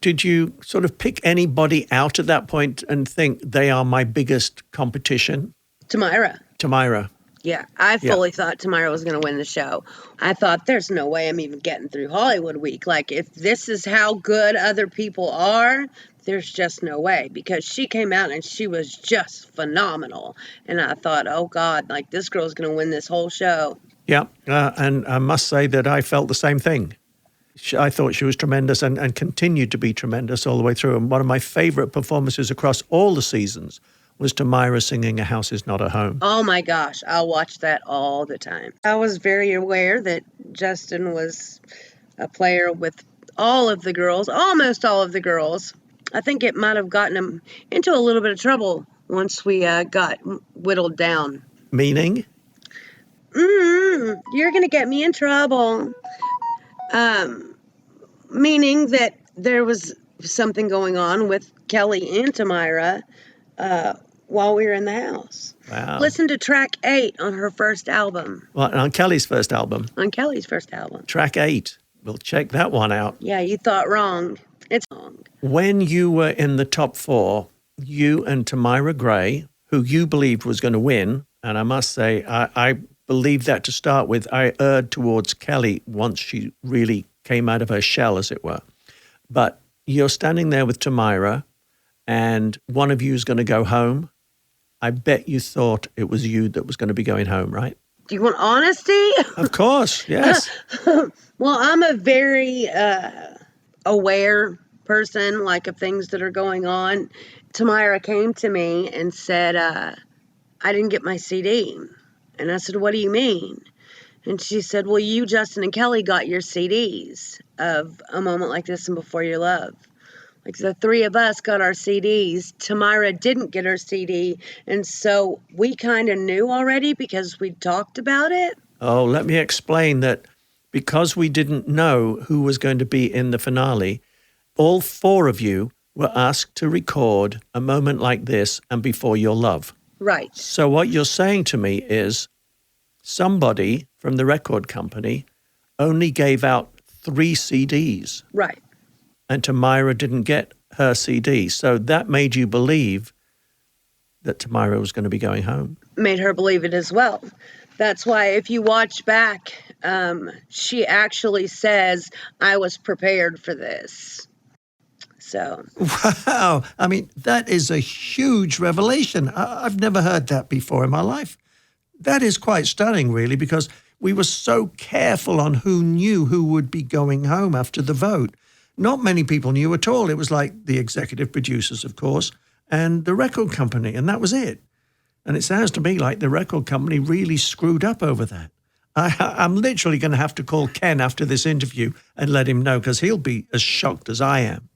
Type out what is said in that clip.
Did you sort of pick anybody out at that point and think they are my biggest competition? Tamira. Yeah, I fully thought Tamira was going to win the show. I thought there's no way I'm even getting through Hollywood Week. Like, if this is how good other people are, there's just no way, because she came out and she was just phenomenal. And I thought, oh God, like, this girl's going to win this whole show. Yeah, and I must say that I felt the same thing. I thought she was tremendous and continued to be tremendous all the way through. And one of my favorite performances across all the seasons was Tamira singing A House Is Not a Home. Oh my gosh, I'll watch that all the time. I was very aware that Justin was a player with all of the girls, almost all of the girls. I think it might have gotten him into a little bit of trouble once we got whittled down. Meaning? You're going to get me in trouble. Meaning that there was something going on with Kelly and Tamira while we were in the house. Wow. Listen to track 8 on her first album. Well, on Kelly's first album. On Kelly's first album. Track 8. We'll check that one out. Yeah, you thought wrong. It's wrong. When you were in the top 4, you and Tamira Gray, who you believed was going to win, and I must say, I believed that to start with. I erred towards Kelly once she really came out of her shell, as it were. But you're standing there with Tamira, and one of you is going to go home. I bet you thought it was you that was going to be going home, right? Do you want honesty? Of course, yes. Well, I'm a very aware person, like, of things that are going on. Tamira came to me and said, I didn't get my CD. And I said, what do you mean? And she said, well, you, Justin, and Kelly got your CDs of A Moment Like This and Before Your Love. Like, the 3 of us got our CDs. Tamira didn't get her CD. And so we kind of knew already because we talked about it. Oh, let me explain that because we didn't know who was going to be in the finale, all 4 of you were asked to record A Moment Like This and Before Your Love. Right. So what you're saying to me is somebody from the record company only gave out 3 CDs. Right. And Tamira didn't get her CD. So that made you believe that Tamira was going to be going home. Made her believe it as well. That's why if you watch back, she actually says, I was prepared for this. So. Wow. I mean, that is a huge revelation. I've never heard that before in my life. That is quite stunning, really, because we were so careful on who knew who would be going home after the vote. Not many people knew at all. It was like the executive producers, of course, and the record company, and that was it. And it sounds to me like the record company really screwed up over that. I'm literally going to have to call Ken after this interview and let him know, because he'll be as shocked as I am.